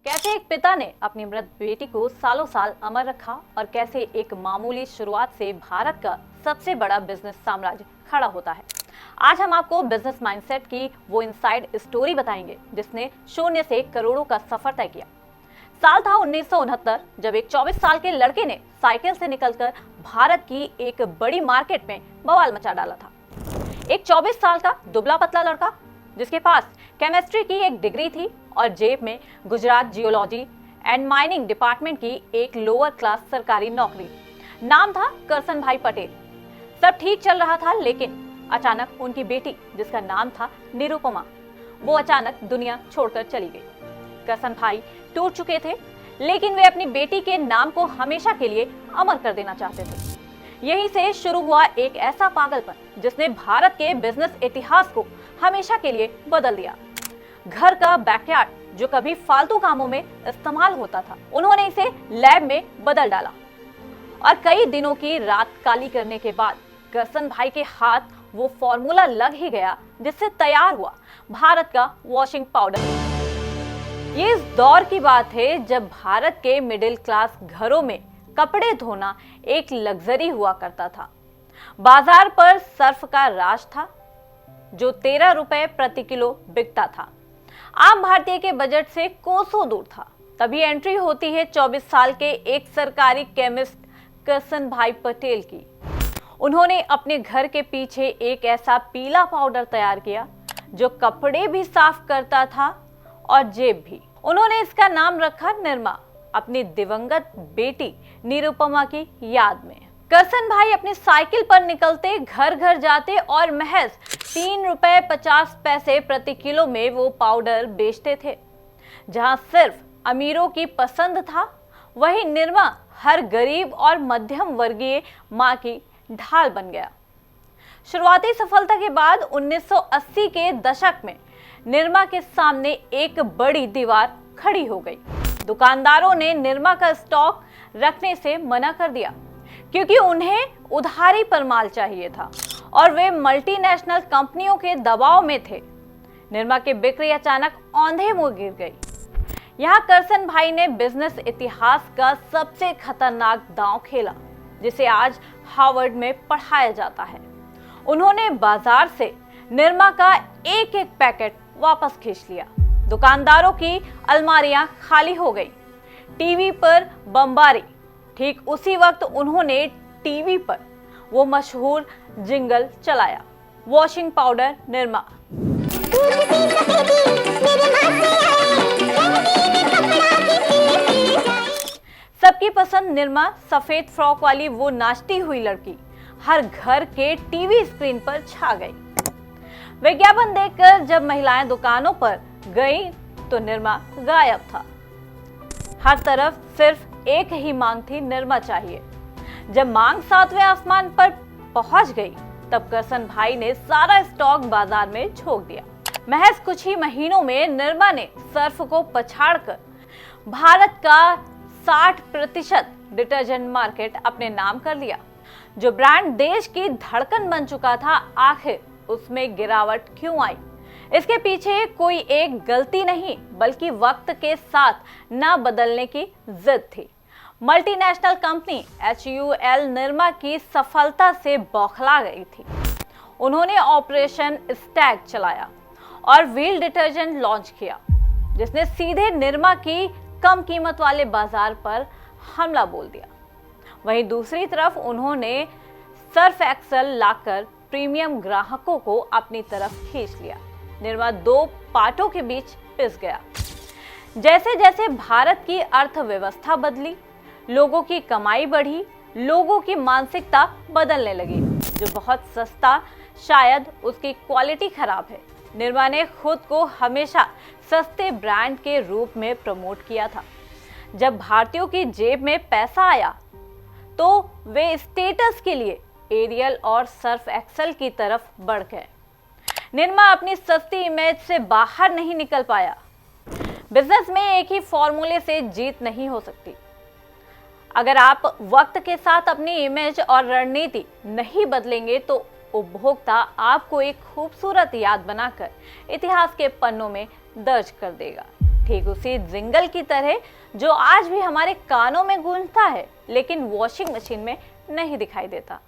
कैसे एक पिता ने अपनी मृत बेटी को सालों साल अमर रखा और कैसे एक मामूली शुरुआत से भारत का सबसे बड़ा बिजनेस साम्राज्य खड़ा होता है। आज हम आपको बिजनेस माइंडसेट की वो इनसाइड स्टोरी बताएंगे जिसने शून्य से करोड़ों का सफर तय किया। साल था 1969 जब एक 24 साल के लड़के ने साइकिल से निकलकर भारत की एक बड़ी मार्केट में बवाल मचा डाला था। एक 24 साल का दुबला पतला लड़का जिसके पास केमिस्ट्री की एक डिग्री थी और जेब में Gujarat geology and mining department की एक लोअर क्लास सरकारी नौकरी। नाम था करसन भाई पटेल। सब ठीक चल रहा था, लेकिन अचानक उनकी बेटी जिसका नाम था निरुपमा, वो अचानक दुनिया छोड़कर चली गई। करसन भाई टूट चुके थे, लेकिन वे अपनी बेटी के नाम को हमेशा के लिए अमर कर देना चाहते थे। यहीं से शुरू हुआ एक ऐसा पागलपन जिसने भारत के बिजनेस इतिहास को हमेशा के लिए बदल दिया। घर का बैकयार्ड जो कभी फालतू कामों में इस्तेमाल होता था, उन्होंने इसे लैब में बदल डाला और कई दिनों की रात काली करने के बाद करसन भाई के हाथ वो फॉर्मूला लग ही गया जिससे तैयार हुआ भारत का वॉशिंग पाउडर। ये इस दौर की बात है जब भारत के मिडिल क्लास घरों में कपड़े धोना एक लग्जरी हुआ करता था। बाजार पर सर्फ का राज था जो 13 रुपए प्रति किलो बिकता था। आम भारतीय के बजट से कोसों दूर था। तभी एंट्री होती है 24 साल के एक सरकारी केमिस्ट करसन भाई पटेल की। उन्होंने अपने घर के पीछे एक ऐसा पीला पाउडर तैयार किया जो कपड़े भी साफ करता था और जेब भी। उन्होंने इसका नाम रखा निरमा, अपनी दिवंगत बेटी निरुपमा की याद में। करसन भाई अपनी साइकिल पर निकलते, घर घर जाते और महज 3 रुपए 50 पैसे प्रति किलो में वो पाउडर बेचते थे। जहां सिर्फ अमीरों की पसंद था, वही निरमा हर गरीब और मध्यम वर्गीय मां की ढाल बन गया। शुरुआती सफलता के बाद 1980 के दशक में निरमा के सामने एक बड़ी दीवार खड़ी हो गई। दुकानदारों ने निरमा का स्टॉक रखने से मना कर दिया क्योंकि उन्हें उधारी पर माल चाहिए था और वे मल्टीनेशनल कंपनियों के दबाव में थे। निरमा की बिक्री अचानक औंधे मुंह गिर गई। यहाँ करसन भाई ने बिजनेस इतिहास का सबसे खतरनाक दांव खेला जिसे आज हार्वर्ड में पढ़ाया जाता है। उन्होंने बाजार से निरमा का एक एक पैकेट वापस खींच लिया। दुकानदारों की अलमारियां खाली हो गई। टीवी पर बमबारी। ठीक उसी वक्त उन्होंने टीवी पर वो मशहूर जिंगल चलाया, वॉशिंग पाउडर निरमा। सबकी पसंद निरमा, सफेद फ्रॉक वाली वो नाचती हुई लड़की हर घर के टीवी स्क्रीन पर छा गई। विज्ञापन देखकर जब महिलाएं दुकानों पर गई तो निरमा गायब था। हर तरफ सिर्फ एक ही मांग थी, निरमा चाहिए। जब मांग 7वें आसमान पर पहुंच गई तब करसन भाई ने सारा स्टॉक बाजार में झोंक दिया। महज कुछ ही महीनों में निरमा ने सर्फ को पछाड़कर भारत का 60% डिटर्जेंट मार्केट अपने नाम कर लिया। जो ब्रांड देश की धड़कन बन चुका था, आखिर उसमें गिरावट क्यों आई? इसके पीछे कोई एक गलती नहीं बल्कि वक्त के साथ न बदलने की जिद थी। मल्टीनेशनल कंपनी HUL निरमा की सफलता से बौखला गई थी। उन्होंने ऑपरेशन स्टैग चलाया और व्हील डिटर्जेंट लॉन्च किया जिसने सीधे निरमा की कम कीमत वाले बाजार पर हमला बोल दिया। वहीं दूसरी तरफ उन्होंने सर्फ एक्सेल लाकर प्रीमियम ग्राहकों को अपनी तरफ खींच लिया। निरमा दो पाटों के बीच पिस गया। जैसे जैसे भारत की अर्थव्यवस्था बदली, लोगों की कमाई बढ़ी, लोगों की मानसिकता बदलने लगी। जो बहुत सस्ता, शायद उसकी क्वालिटी खराब है। निरमा ने खुद को हमेशा सस्ते ब्रांड के रूप में प्रमोट किया था। जब भारतीयों की जेब में पैसा आया तो वे स्टेटस के लिए एरियल और सर्फ एक्सेल की तरफ बढ़ गए। निरमा अपनी सस्ती इमेज से बाहर नहीं निकल पाया। बिजनेस में एक ही फॉर्मूले से जीत नहीं हो सकती। अगर आप वक्त के साथ अपनी इमेज और रणनीति नहीं बदलेंगे तो उपभोक्ता आपको एक खूबसूरत याद बनाकर इतिहास के पन्नों में दर्ज कर देगा। ठीक उसी जिंगल की तरह जो आज भी हमारे कानों में गूंजता है लेकिन वॉशिंग मशीन में नहीं दिखाई देता।